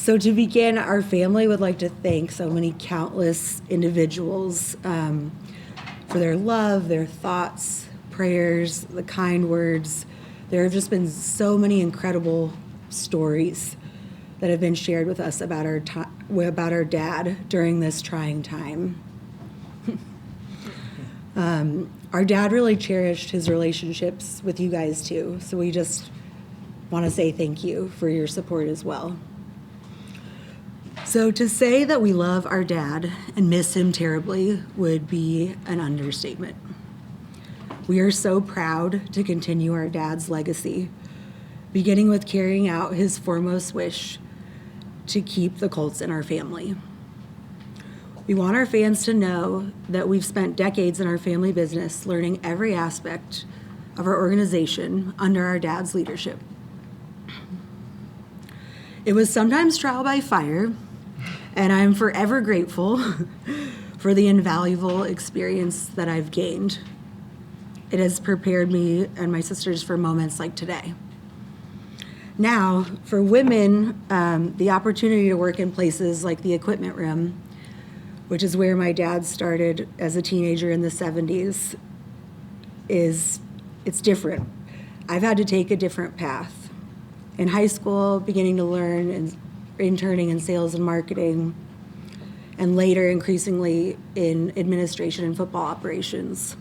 So to begin, our family would like to thank so many countless individuals for their love, their thoughts, prayers, the kind words. There have just been so many incredible stories that have been shared with us about our dad during this trying time. Our dad really cherished his relationships with you guys too, so we just want to say thank you for your support as well. So to say that we love our dad and miss him terribly would be an understatement. We are so proud to continue our dad's legacy, beginning with carrying out his foremost wish to keep the Colts in our family. We want our fans to know that we've spent decades in our family business learning every aspect of our organization under our dad's leadership. It was sometimes trial by fire, and I'm forever grateful for the invaluable experience that I've gained. It has prepared me and my sisters for moments like today. Now, for women, the opportunity to work in places like the equipment room, which is where my dad started as a teenager in the 70s, it's different. I've had to take a different path. In high school, beginning to learn and interning in sales and marketing, and later increasingly in administration and football operations.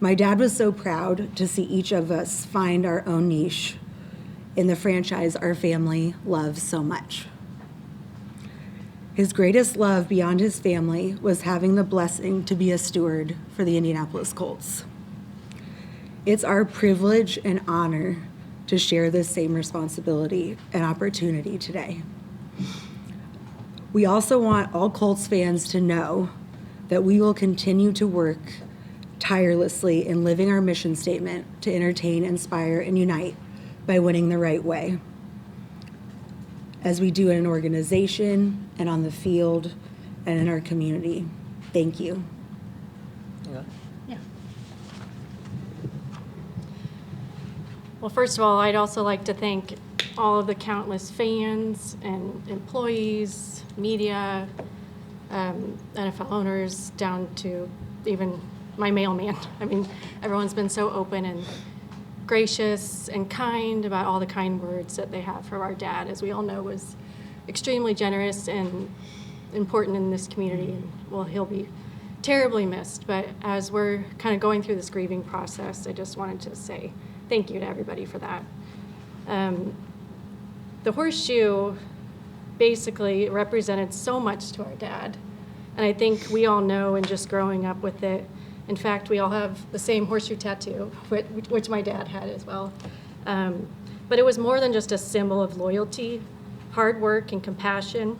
My dad was so proud to see each of us find our own niche in the franchise our family loves so much. His greatest love beyond his family was having the blessing to be a steward for the Indianapolis Colts. It's our privilege and honor to share this same responsibility and opportunity today. We also want all Colts fans to know that we will continue to work tirelessly in living our mission statement to entertain, inspire, and unite by winning the right way, as we do in an organization and on the field and in our community. Thank you. Yeah. Well, first of all, I'd also like to thank all of the countless fans and employees, media, NFL owners, down to even my mailman. I mean, everyone's been so open and gracious and kind about all the kind words that they have for our dad, as we all know was extremely generous and important in this community. And well, he'll be terribly missed. But as we're kind of going through this grieving process, I just wanted to say thank you to everybody for that. The horseshoe basically represented so much to our dad. And I think we all know, and just growing up with it, in fact, we all have the same horseshoe tattoo, which my dad had as well. But it was more than just a symbol of loyalty, hard work, and compassion.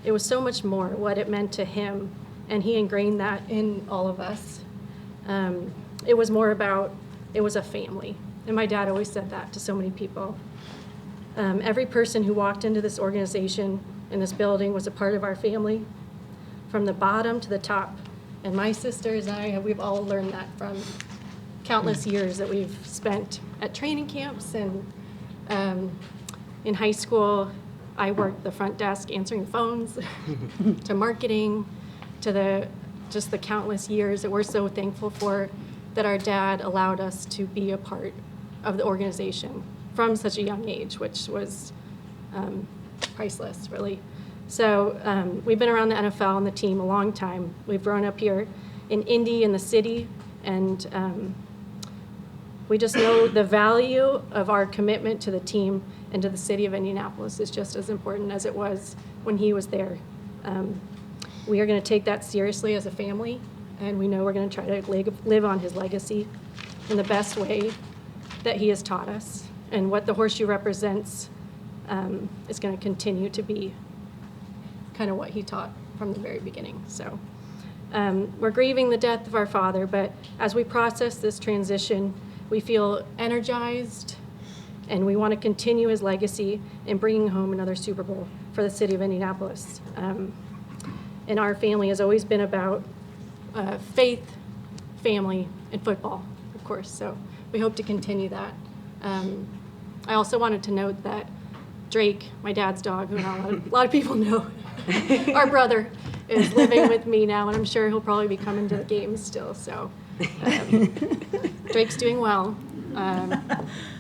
It was so much more what it meant to him, and he ingrained that in all of us. It was more about, it was a family. And my dad always said that to so many people. Every person who walked into this organization, in this building, was a part of our family, from the bottom to the top. And my sisters and I, we've all learned that from countless years that we've spent at training camps. And in high school, I worked the front desk answering phones, to marketing, to just the countless years that we're so thankful for, that our dad allowed us to be a part of the organization from such a young age, which was priceless, really. So we've been around the NFL and the team a long time. We've grown up here in Indy, in the city, and we just know the value of our commitment to the team and to the city of Indianapolis is just as important as it was when he was there. We are going to take that seriously as a family, and we know we're going to try to live on his legacy in the best way that he has taught us. And what the horseshoe represents is going to continue to be kind of what he taught from the very beginning. So we're grieving the death of our father, but as we process this transition, we feel energized, and we want to continue his legacy in bringing home another Super Bowl for the city of Indianapolis. And our family has always been about faith, family, and football, of course. So we hope to continue that. I also wanted to note that Drake, my dad's dog, who not a lot of people know, our brother, is living with me now, and I'm sure he'll probably be coming to the games still. So Drake's doing well.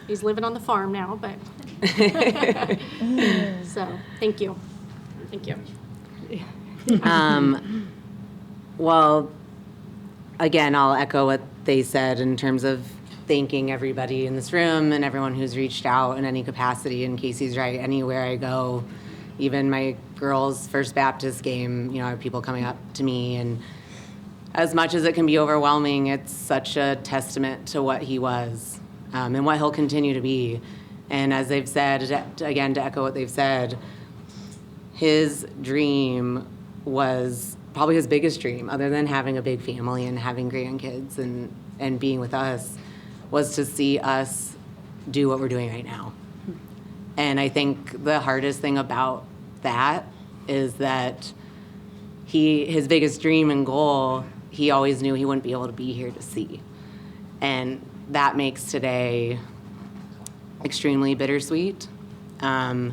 He's living on the farm now, but so thank you. Well, again, I'll echo what they said in terms of thanking everybody in this room and everyone who's reached out in any capacity. And Casey's right, anywhere I go, even my girls' First Baptist game, you know, I have people coming up to me. And as much as it can be overwhelming, it's such a testament to what he was and what he'll continue to be. And as they've said, again, to echo what they've said, his dream was probably his biggest dream, other than having a big family and having grandkids and being with us, was to see us do what we're doing right now. And I think the hardest thing about that is that his biggest dream and goal, he always knew he wouldn't be able to be here to see. And that makes today extremely bittersweet. I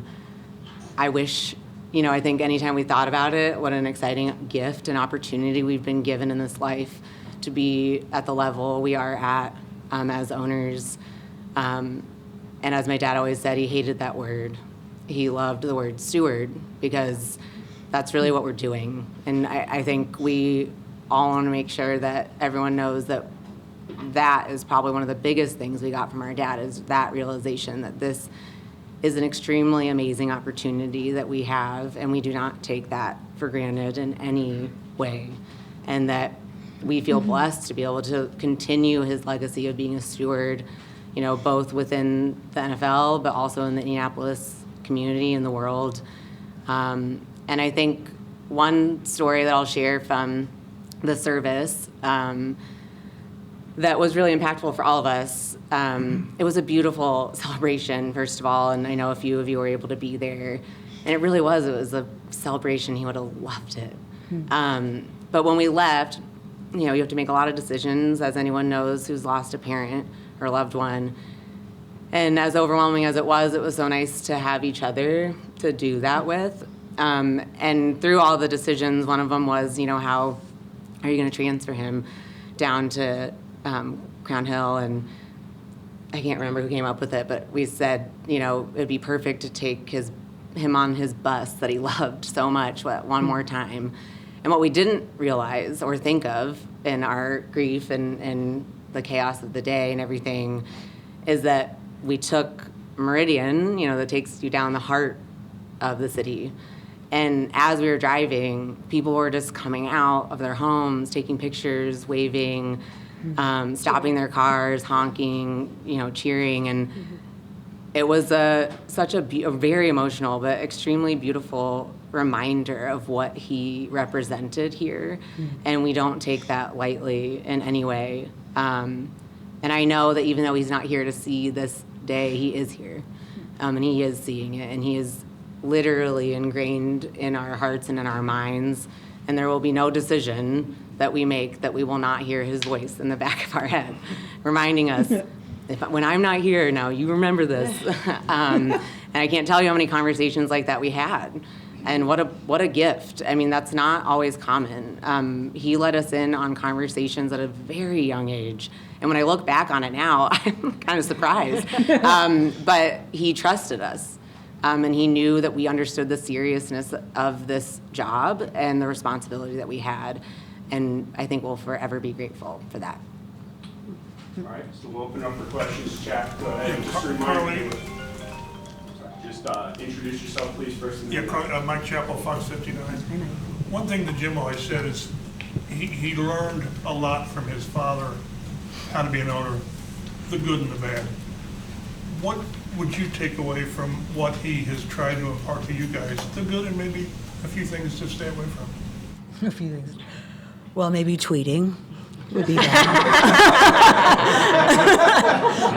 wish, you know, I think anytime we thought about it, what an exciting gift and opportunity we've been given in this life to be at the level we are at as owners. And as my dad always said, he hated that word. He loved the word steward, because that's really what we're doing. And I think we all want to make sure that everyone knows that that is probably one of the biggest things we got from our dad, is that realization that this is an extremely amazing opportunity that we have, and we do not take that for granted in any way. And that we feel blessed to be able to continue his legacy of being a steward, you know, both within the NFL, but also in the Indianapolis community and the world. And I think one story that I'll share from the service that was really impactful for all of us. It was a beautiful celebration, first of all, and I know a few of you were able to be there. And it was a celebration. He would have loved it. But when we left, you know, you have to make a lot of decisions, as anyone knows who's lost a parent or a loved one. And as overwhelming as it was so nice to have each other to do that with. And through all the decisions, one of them was, you know, how are you going to transfer him down to Crown Hill? And I can't remember who came up with it, but we said, you know, it'd be perfect to take him on his bus that he loved so much one more time. And what we didn't realize or think of in our grief and the chaos of the day and everything is that we took Meridian, you know, that takes you down the heart of the city. And as we were driving, people were just coming out of their homes, taking pictures, waving, stopping their cars, honking, you know, cheering. And it was such a very emotional but extremely beautiful reminder of what he represented here. And we don't take that lightly in any way. And I know that even though he's not here to see this day, he is here. And he is seeing it. And he is literally ingrained in our hearts and in our minds. And there will be no decision that we make that we will not hear his voice in the back of our head, reminding us, when I'm not here, now you remember this. And I can't tell you how many conversations like that we had. And what a gift. I mean, that's not always common. He let us in on conversations at a very young age. And when I look back on it now, I'm kind of surprised. But he trusted us. And he knew that we understood the seriousness of this job and the responsibility that we had. And I think we'll forever be grateful for that. All right, so we'll open up for questions. Jack, go ahead and just remind you. Just introduce yourself, please, first. Mike Chappell, Fox 59. One thing that Jim always said is he learned a lot from his father, how to be an owner, the good and the bad. What would you take away from what he has tried to impart to you guys, the good and maybe a few things to stay away from? A few things. Well, maybe tweeting would be bad.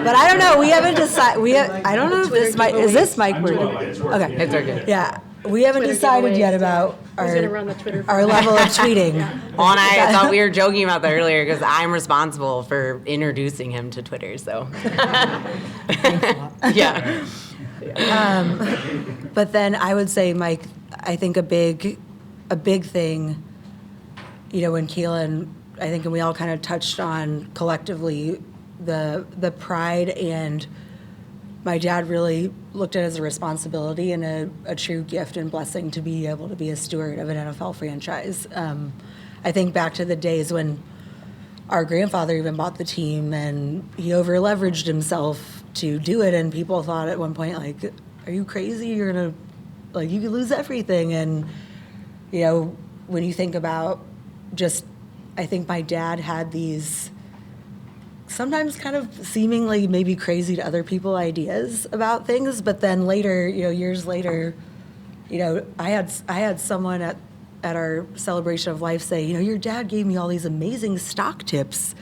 But I don't know. We haven't decided. I don't know if this mic is this mic working. Okay, It's okay. yeah. We haven't Twitter decided giveaways, yet so about who's gonna run the Twitter our level of tweeting. Well, and I thought we were joking about that earlier because I'm responsible for introducing him to Twitter, so. Yeah. But then I would say, Mike, I think a big thing, when Kalen, I think, and we all kind of touched on collectively the pride, and my dad really looked at it as a responsibility and a true gift and blessing to be able to be a steward of an NFL franchise. I think back to the days when our grandfather even bought the team, and he over-leveraged himself to do it, and people thought at one point, like, are you crazy? You're gonna, like, you could lose everything. And, when you think about just, I think my dad had these sometimes kind of seemingly maybe crazy to other people ideas about things, but then later, years later, I had someone at our celebration of life say, your dad gave me all these amazing stock tips.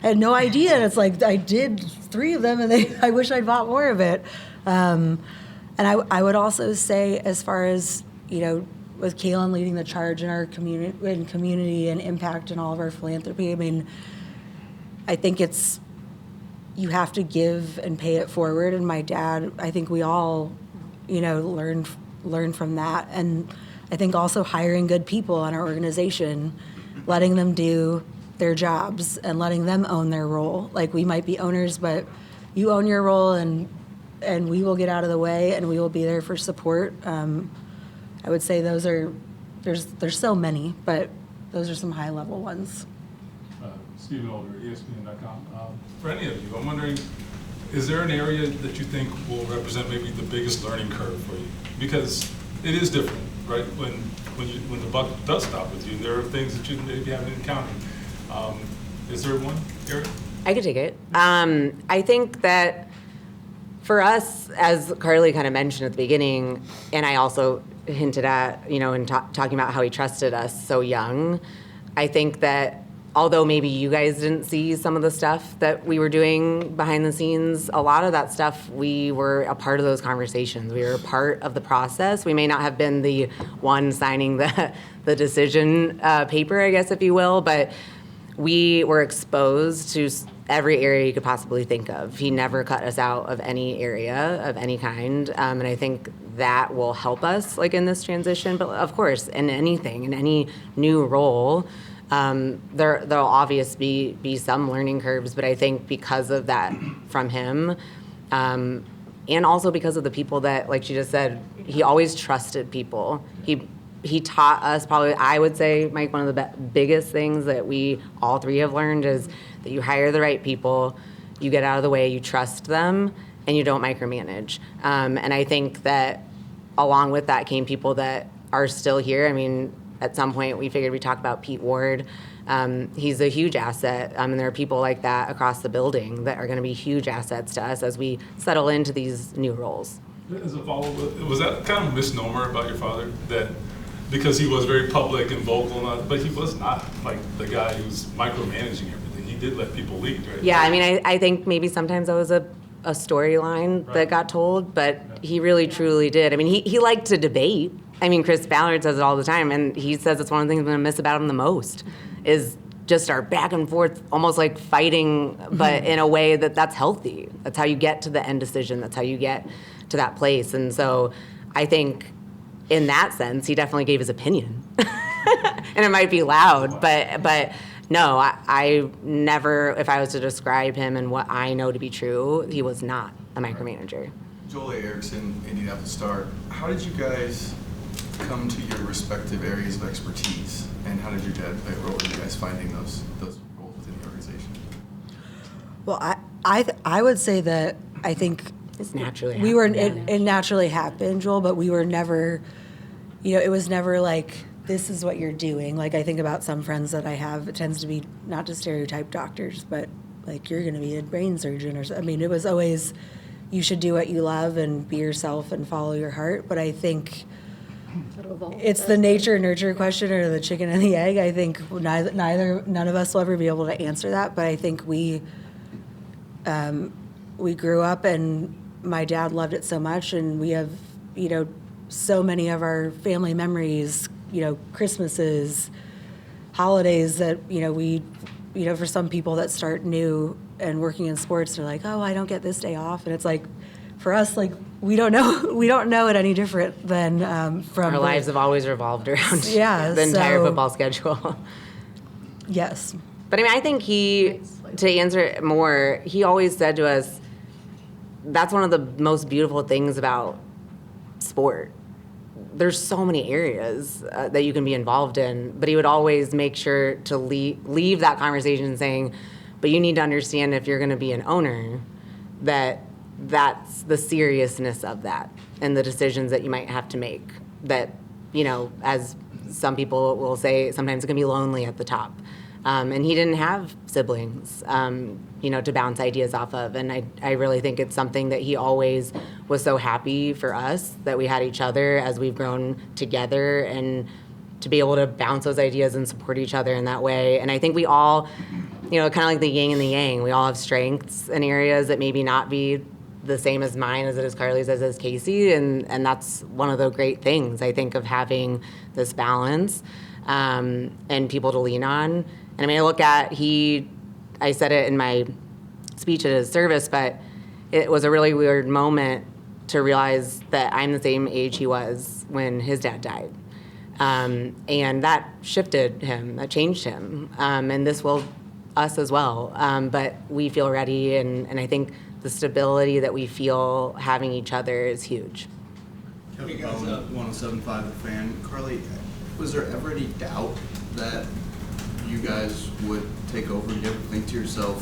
I had no idea. And it's like, I did 3 of them, and I wish I'd bought more of it. And I would also say, as far as, with Kalen leading the charge in our community and impact and all of our philanthropy, I mean, I think you have to give and pay it forward. And my dad, I think we all, learn from that. And I think also hiring good people in our organization, letting them do their jobs and letting them own their role. Like, we might be owners, but you own your role, and we will get out of the way, and we will be there for support. I would say there's so many, but those are some high level ones. Stephen Older, ESPN.com. For any of you, I'm wondering, is there an area that you think will represent maybe the biggest learning curve for you? Because it is different, right? When the buck does stop with you, there are things that you maybe haven't encountered. Is there one, Eric? I could take it. I think that for us, as Carlie kind of mentioned at the beginning, and I also hinted at, in talking about how he trusted us so young, I think that although maybe you guys didn't see some of the stuff that we were doing behind the scenes, a lot of that stuff, we were a part of those conversations. We were a part of the process. We may not have been the one signing the decision paper, I guess, if you will, but we were exposed to every area you could possibly think of. He never cut us out of any area of any kind, and I think that will help us, like, in this transition. But of course, in anything, in any new role, there'll obviously be some learning curves, but I think because of that from him, and also because of the people that, like she just said, he always trusted people. He taught us, probably, I would say, Mike, one of the biggest things that we all 3 have learned is that you hire the right people, you get out of the way, you trust them, and you don't micromanage. And I think that along with that came people that are still here. I mean, at some point we figured we'd talk about Pete Ward. He's a huge asset, and there are people like that across the building that are going to be huge assets to us as we settle into these new roles. As a follow-up, was that kind of a misnomer about your father, that because he was very public and vocal, but he was not like the guy who's micromanaging everything? He did let people lead, right? Yeah, I mean, I think maybe sometimes that was a storyline that got told, but he really truly did. I mean, he liked to debate. I mean, Chris Ballard says it all the time, and he says it's one of the things I'm going to miss about him the most is just our back and forth, almost like fighting, but in a way that's healthy. That's how you get to the end decision. That's how you get to that place. And so I think in that sense, he definitely gave his opinion. And it might be loud, but no, I never, if I was to describe him and what I know to be true, he was not a micromanager. Joel Erickson, Indianapolis Star. How did you guys come to your respective areas of expertise, and how did your dad play a role in you guys finding those roles within the organization? Well, I would say that I think It's naturally we were happened. it naturally happened, Joel, but we were never, it was never like, this is what you're doing. Like, I think about some friends that I have, it tends to be not to stereotype doctors, but like, you're going to be a brain surgeon or something. I mean, it was always, you should do what you love and be yourself and follow your heart. But I think it's the nature nurture question, or the chicken and the egg. I think none of us will ever be able to answer that. But I think we grew up, and my dad loved it so much, and we have, so many of our family memories, Christmases, holidays that, we, for some people that start new and working in sports, they're like, oh, I don't get this day off. And it's like, for us, like, we don't know it any different than from Our lives have always revolved around Yeah, the entire so- football schedule. Yes. But I mean, I think to answer it more, he always said to us, that's one of the most beautiful things about sport. There's so many areas that you can be involved in, but he would always make sure to leave that conversation saying, but you need to understand if you're going to be an owner, that's the seriousness of that and the decisions that you might have to make. That, as some people will say, sometimes it can be lonely at the top. And he didn't have siblings, to bounce ideas off of. And I really think it's something that he always was so happy for us that we had each other as we've grown together, and to be able to bounce those ideas and support each other in that way. And I think we all, kind of like the yin and the yang, we all have strengths in areas that maybe not be the same as mine, as it is Carlie's, as is Casey. And that's one of the great things, I think, of having this balance and people to lean on. And I mean, I look at I said it in my speech at his service, but it was a really weird moment to realize that I'm the same age he was when his dad died. And that shifted him, that changed him. And this will us as well. But we feel ready, and I think the stability that we feel having each other is huge. Hey guys, 107.5 The Fan. Carlie, was there ever any doubt that you guys would take over? Did you ever think to yourself,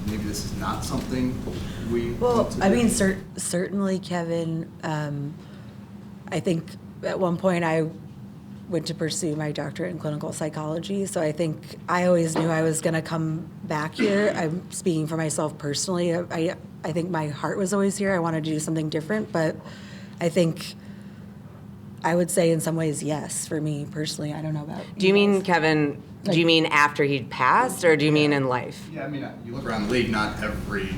maybe this is not something we want to do? I mean, certainly, Kevin, I think at one point I went to pursue my doctorate in clinical psychology, so I think I always knew I was going to come back here. I'm speaking for myself personally. I think my heart was always here. I wanted to do something different, but I think I would say in some ways, yes, for me personally. I don't know about Do you mean, guys. Kevin, do you mean after he'd passed, or do you mean in life? Yeah, I mean, you look around the league, not every,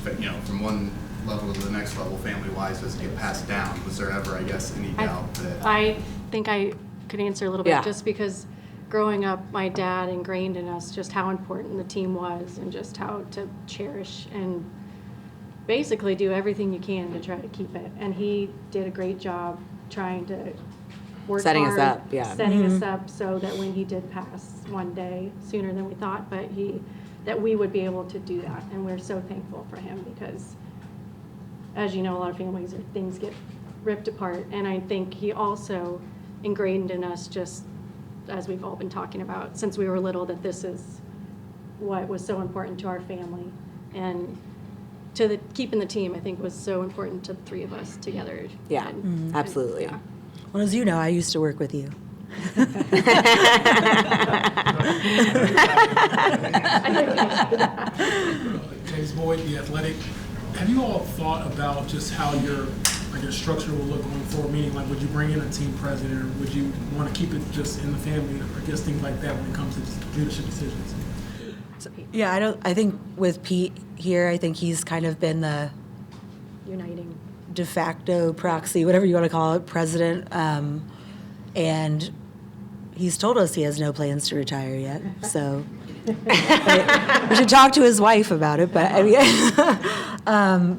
from one level to the next level, family-wise, does it get passed down. Was there ever, I guess, any doubt that... I think I could answer a little bit, Yeah. just because growing up, my dad ingrained in us just how important the team was and just how to cherish and basically do everything you can to try to keep it. And he did a great job trying to work Setting us hard, up, yeah. setting us up so that when he did pass one day, sooner than we thought, but that we would be able to do that. And we're so thankful for him because, as you know, a lot of families or things get ripped apart. And I think he also ingrained in us, just as we've all been talking about since we were little, that this is what was so important to our family. And keeping the team, I think, was so important to the three of us together. Yeah, absolutely. Yeah. Well, as you know, I used to work with you. James Boyd, The Athletic. Have you all thought about just how your structure will look going forward? Meaning, like, would you bring in a team president, or would you want to keep it just in the family, or I guess things like that when it comes to leadership decisions? Yeah, I think with Pete here, I think he's kind of been the Uniting. de facto proxy, whatever you want to call it, president. And he's told us he has no plans to retire yet. So we should talk to his wife about it. But I mean,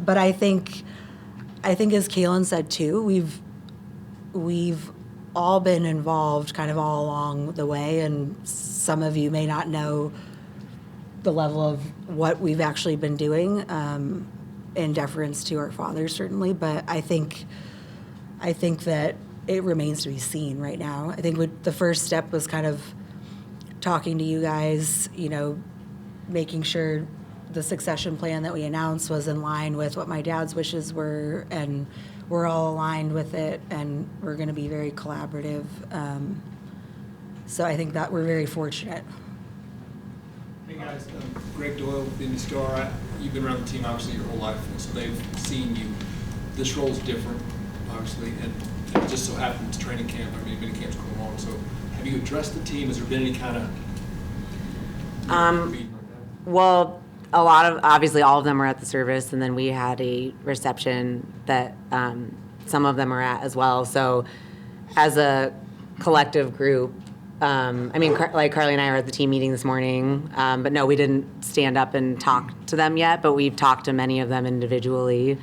but I think as Kalen said too, we've all been involved kind of all along the way, and some of you may not know the level of what we've actually been doing in deference to our father, certainly. But I think that it remains to be seen right now. I think the first step was kind of talking to you guys, making sure the succession plan that we announced was in line with what my dad's wishes were, and we're all aligned with it, and we're going to be very collaborative. So I think that we're very fortunate. Hey guys, Greg Doyle, Indy Star. You've been around the team obviously your whole life, and so they've seen you. This role is different, obviously, and it just so happens training camp. I mean, mini camp's going on. So, have you addressed the team? Has there been any kind of meeting like that? Well, obviously all of them were at the service, and then we had a reception that some of them are at as well. So as a collective group, like Carlie and I were at the team meeting this morning, but no, we didn't stand up and talk to them yet, but we've talked to many of them individually.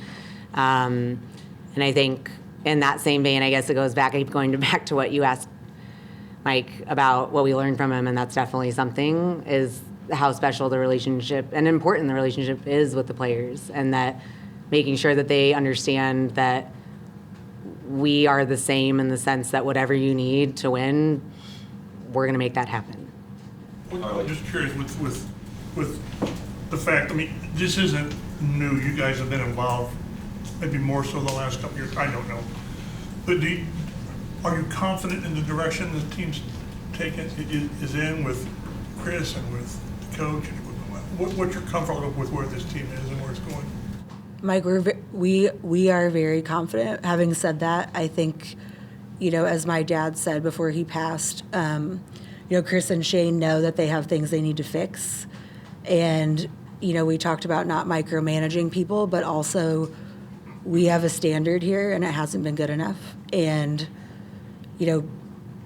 And I think in that same vein, I guess it goes back, I keep going back to what you asked Mike about what we learned from him, and that's definitely something, is how special the relationship and important the relationship is with the players, and that making sure that they understand that we are the same in the sense that whatever you need to win, we're going to make that happen. I'm just curious with the fact, I mean, this isn't new. You guys have been involved maybe more so the last couple of years. I don't know. But are you confident in the direction the team's taken is in with Chris and with the coach? And what's your comfort level with where this team is and where it's going? Mike, we are very confident. Having said that, I think, as my dad said before he passed, Chris and Shane know that they have things they need to fix. And, we talked about not micromanaging people, but also we have a standard here and it hasn't been good enough. And,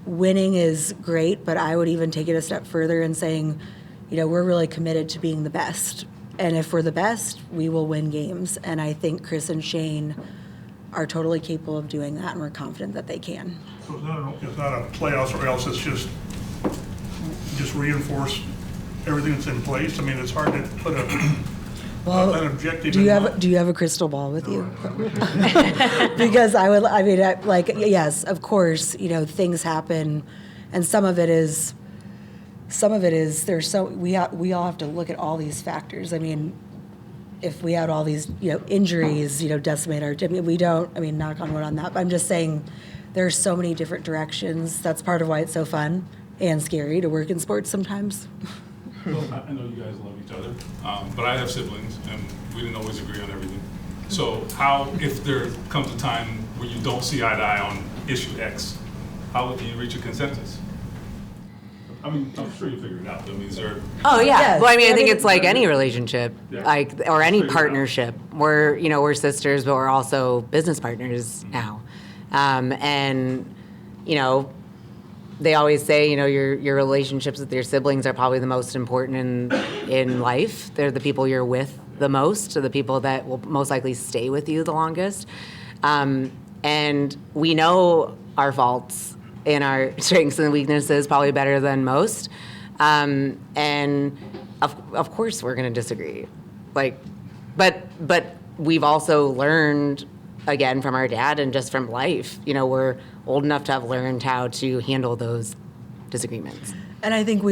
winning is great, but I would even take it a step further in saying, we're really committed to being the best. And if we're the best, we will win games. And I think Chris and Shane are totally capable of doing that, and we're confident that they can. So it's not a playoffs or else, it's just reinforce everything that's in place. I mean, it's hard to put an objective. Do you have a crystal ball with you? Because yes, of course, things happen, and some of it is we all have to look at all these factors. I mean, if we had all these injuries decimate our team, we don't. I mean, knock on wood on that. But I'm just saying, there's so many different directions. That's part of why it's so fun and scary to work in sports sometimes. Well, I know you guys love each other, but I have siblings, and we didn't always agree on everything. So if there comes a time where you don't see eye to eye on issue X, how do you reach a consensus? I mean, I'm sure you figured it out. I mean, is there? Oh yeah. Yes. Well, I mean, I think it's like any relationship, Yeah. or any Figure it out. partnership. We're sisters, but we're also business partners now. And they always say, your relationships with your siblings are probably the most important in life. They're the people you're with the most, or the people that will most likely stay with you the longest. And we know our faults and our strengths and weaknesses probably better than most. And of course we're going to disagree. But we've also learned, again, from our dad and just from life, we're old enough to have learned how to handle those disagreements. And I think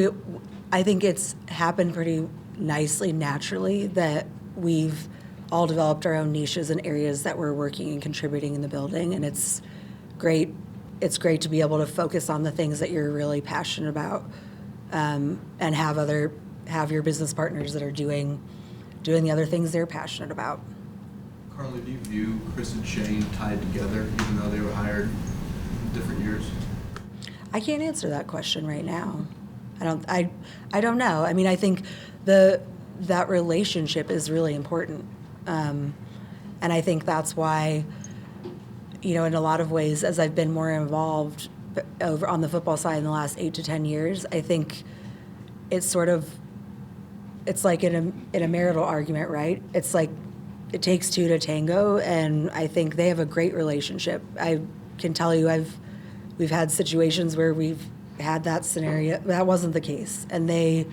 it's happened pretty nicely, naturally, that we've all developed our own niches and areas that we're working and contributing in the building, and it's great. It's great to be able to focus on the things that you're really passionate about, and have your business partners that are doing the other things they're passionate about. Carlie, do you view Chris and Shane tied together, even though they were hired in different years? I can't answer that question right now. I don't know. I mean, I think that relationship is really important, and I think that's why, in a lot of ways, as I've been more involved over on the football side in the last 8 to 10 years, I think it's like in a marital argument, right? It's like it takes two to tango, and I think they have a great relationship. I can tell you, we've had situations where we've had that scenario. That wasn't the case, and they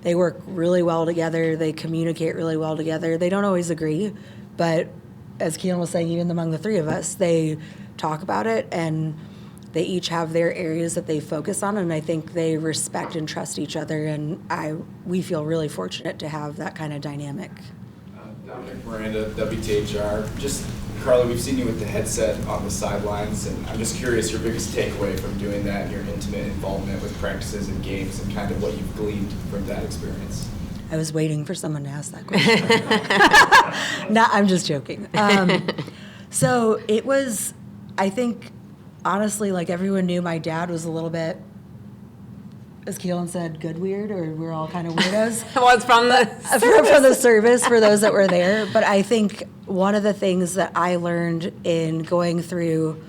work really well together. They communicate really well together. They don't always agree, but as Kalen was saying, even among the three of us, they talk about it, and they each have their areas that they focus on, and I think they respect and trust each other, and we feel really fortunate to have that kind of dynamic. Dominic Miranda, WTHR. Just, Carlie, we've seen you with the headset on the sidelines, and I'm just curious your biggest takeaway from doing that and your intimate involvement with practices and games and kind of what you've gleaned from that experience. I was waiting for someone to ask that question. No, I'm just joking. So it was, I think, honestly, like everyone knew my dad was a little bit, as Kalen said, good weird, or we're all kind of weirdos. Well, it's from the from the service for those that were there. But I think one of the things that I learned in going through,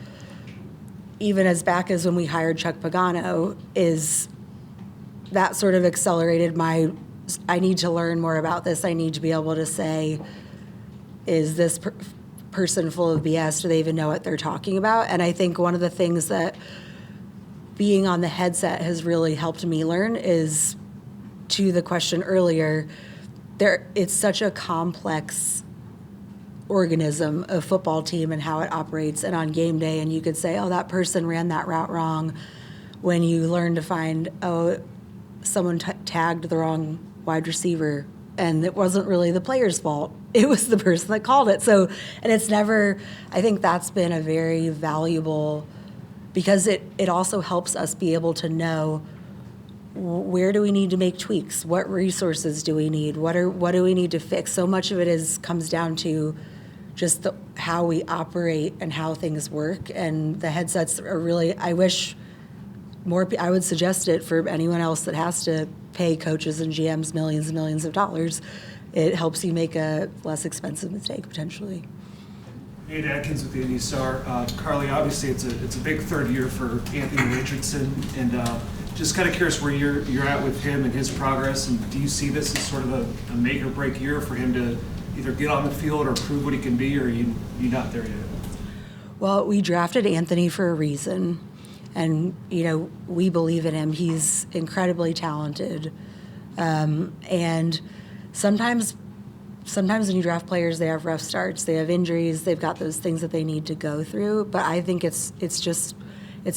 even as back as when we hired Chuck Pagano, is that sort of accelerated I need to learn more about this. I need to be able to say, is this person full of BS? Do they even know what they're talking about? And I think one of the things that being on the headset has really helped me learn is, to the question earlier, it's such a complex organism, a football team and how it operates. And on game day, and you could say, oh, that person ran that route wrong. When you learn to find, oh, someone tagged the wrong wide receiver, and it wasn't really the player's fault. It was the person that called it. So, and it's never, I think that's been a very valuable, because it also helps us be able to know, where do we need to make tweaks? What resources do we need? What do we need to fix? So much of it comes down to just how we operate and how things work. And the headsets are really, I wish I would suggest it for anyone else that has to pay coaches and GMs millions and millions of dollars. It helps you make a less expensive mistake potentially. Nate Atkins with the Indy Star. Carlie, obviously it's a big third year for Anthony Richardson, and just kind of curious where you're at with him and his progress, and do you see this as sort of a make or break year for him to either get on the field or prove what he can be, or are you not there yet? Well, we drafted Anthony for a reason, and we believe in him. He's incredibly talented, and sometimes when you draft players, they have rough starts, they have injuries, they've got those things that they need to go through. But I think it's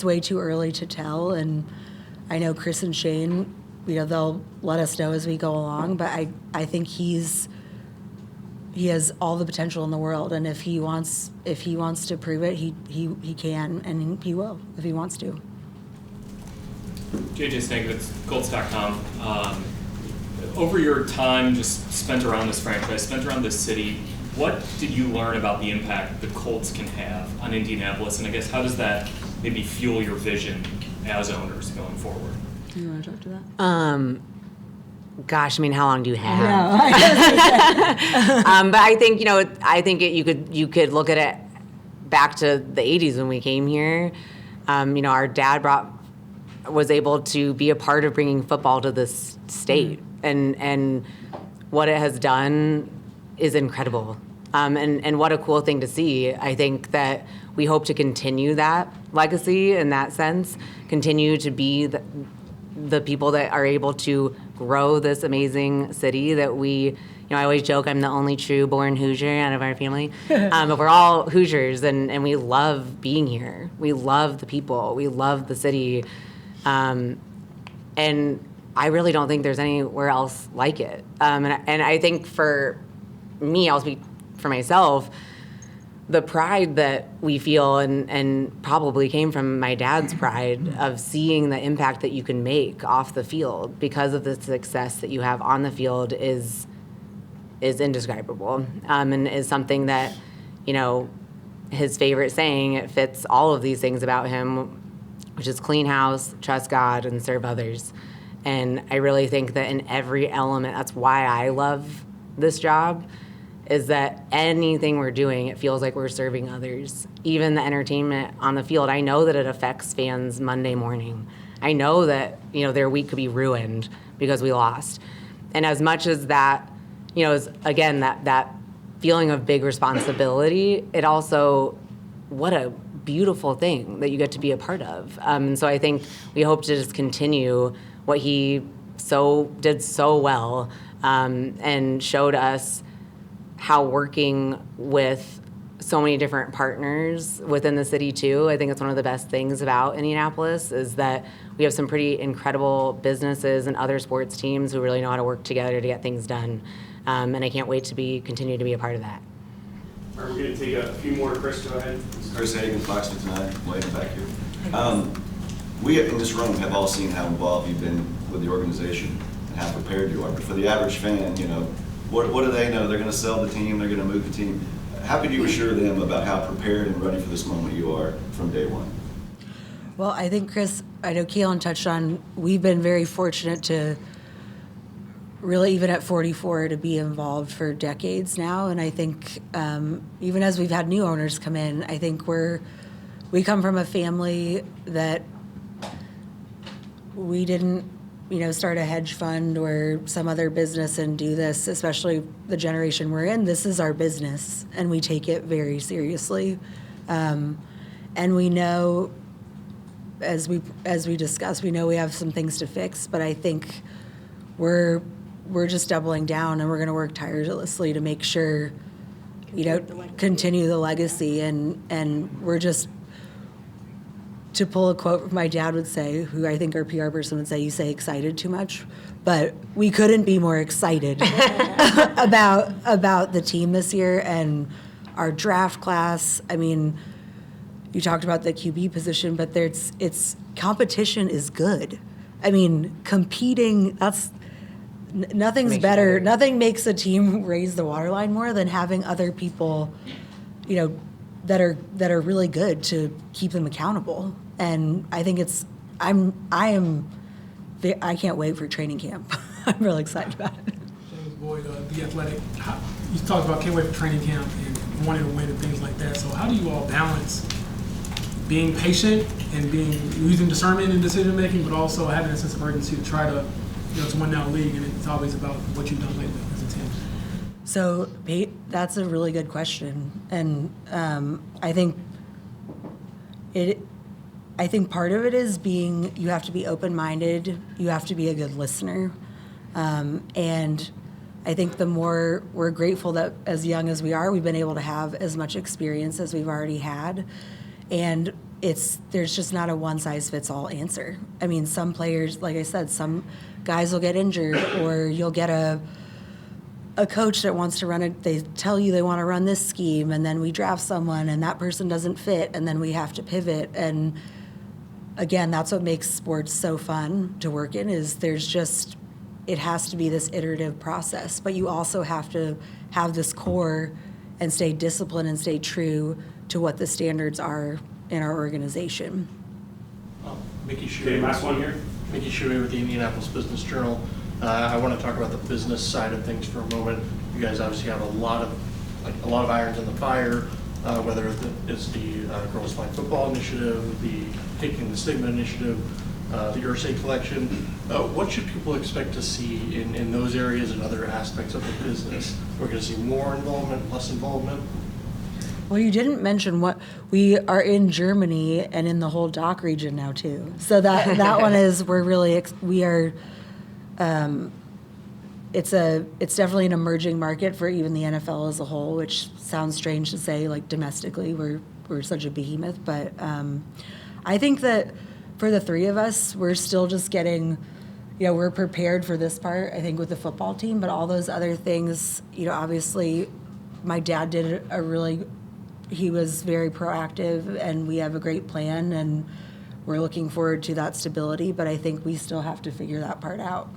way too early to tell. And I know Chris and Shane, they'll let us know as we go along. But I think he has all the potential in the world. And if he wants to prove it, he can, and he will if he wants to. JJ Stankovitz, Colts.com. Over your time just spent around this franchise, spent around this city, what did you learn about the impact the Colts can have on Indianapolis? And I guess how does that maybe fuel your vision as owners going forward? Do you want to talk to that? Gosh, I mean, how long do you have? No. But I think, you could look at it back to the 80s when we came here. Our dad was able to be a part of bringing football to this state. And what it has done is incredible. And what a cool thing to see. I think that we hope to continue that legacy in that sense, continue to be the people that are able to grow this amazing city that we, I always joke I'm the only true born Hoosier out of our family. But we're all Hoosiers, and we love being here. We love the people. We love the city. And I really don't think there's anywhere else like it. And I think for me, I'll speak for myself, the pride that we feel and probably came from my dad's pride of seeing the impact that you can make off the field because of the success that you have on the field is indescribable, and is something that, his favorite saying, it fits all of these things about him, which is clean house, trust God, and serve others. And I really think that in every element, that's why I love this job, is that anything we're doing, it feels like we're serving others. Even the entertainment on the field, I know that it affects fans Monday morning. I know that, their week could be ruined because we lost. And as much as that, is, again, that feeling of big responsibility, it also, what a beautiful thing that you get to be a part of. And so I think we hope to just continue what he did so well, and showed us how working with so many different partners within the city too. I think it's one of the best things about Indianapolis is that we have some pretty incredible businesses and other sports teams who really know how to work together to get things done. And I can't wait to continue to be a part of that. All right, we're going to take a few more. Chris, go ahead. Chris Hagan, Fox 59, way back here. We in this room have all seen how involved you've been with the organization and how prepared you are. But for the average fan, what do they know? They're going to sell the team. They're going to move the team. How could you assure them about how prepared and ready for this moment you are from day one? Well, I think, Chris, I know Kalen touched on, we've been very fortunate to really, even at 44, to be involved for decades now. And I think even as we've had new owners come in, I think we come from a family that we didn't start a hedge fund or some other business and do this, especially the generation we're in. This is our business, and we take it very seriously. And we know, as we discussed, we know we have some things to fix, but I think we're just doubling down, and we're going to work tirelessly to make sure, continue the legacy, and we're just, to pull a quote my dad would say, who I think our PR person would say, you say excited too much, but we couldn't be more excited about the team this year and our draft class. I mean, you talked about the QB position, but it's competition is good. I mean, competing, nothing's better. Nothing makes a team raise the waterline more than having other people, that are really good to keep them accountable. And I think I can't wait for training camp. I'm really excited about it. James Boyd, The Athletic, you talked about can't wait for training camp and wanting to win and things like that. So how do you all balance being patient and using discernment in decision making, but also having a sense of urgency to try to, to win that league? And it's always about what you've done lately as a team. So that's a really good question, and I think part of it is you have to be open-minded, you have to be a good listener, and I think the more we're grateful that as young as we are, we've been able to have as much experience as we've already had, and there's just not a one-size-fits-all answer. I mean, some players, like I said, some guys will get injured, or you'll get a coach that wants to run it, they tell you they want to run this scheme, and then we draft someone and that person doesn't fit, and then we have to pivot. And again, that's what makes sports so fun to work in, is it has to be this iterative process, but you also have to have this core and stay disciplined and stay true to what the standards are in our organization. Mickey Okay, Shuey. last one here. Mickey Shuey with the Indianapolis Business Journal. I want to talk about the business side of things for a moment. You guys obviously have a lot of irons in the fire, whether it's the Girls Flying Football Initiative, the Taking the Stigma Initiative, the Irsay Collection. What should people expect to see in those areas and other aspects of the business? We're going to see more involvement, less involvement? Well, you didn't mention what we are in Germany and in the whole DACH region now too. So that one is it's definitely an emerging market for even the NFL as a whole, which sounds strange to say, like domestically we're such a behemoth, but I think that for the three of us, we're still just getting, we're prepared for this part, I think, with the football team, but all those other things, obviously my dad did he was very proactive, and we have a great plan, and we're looking forward to that stability, but I think we still have to figure that part out.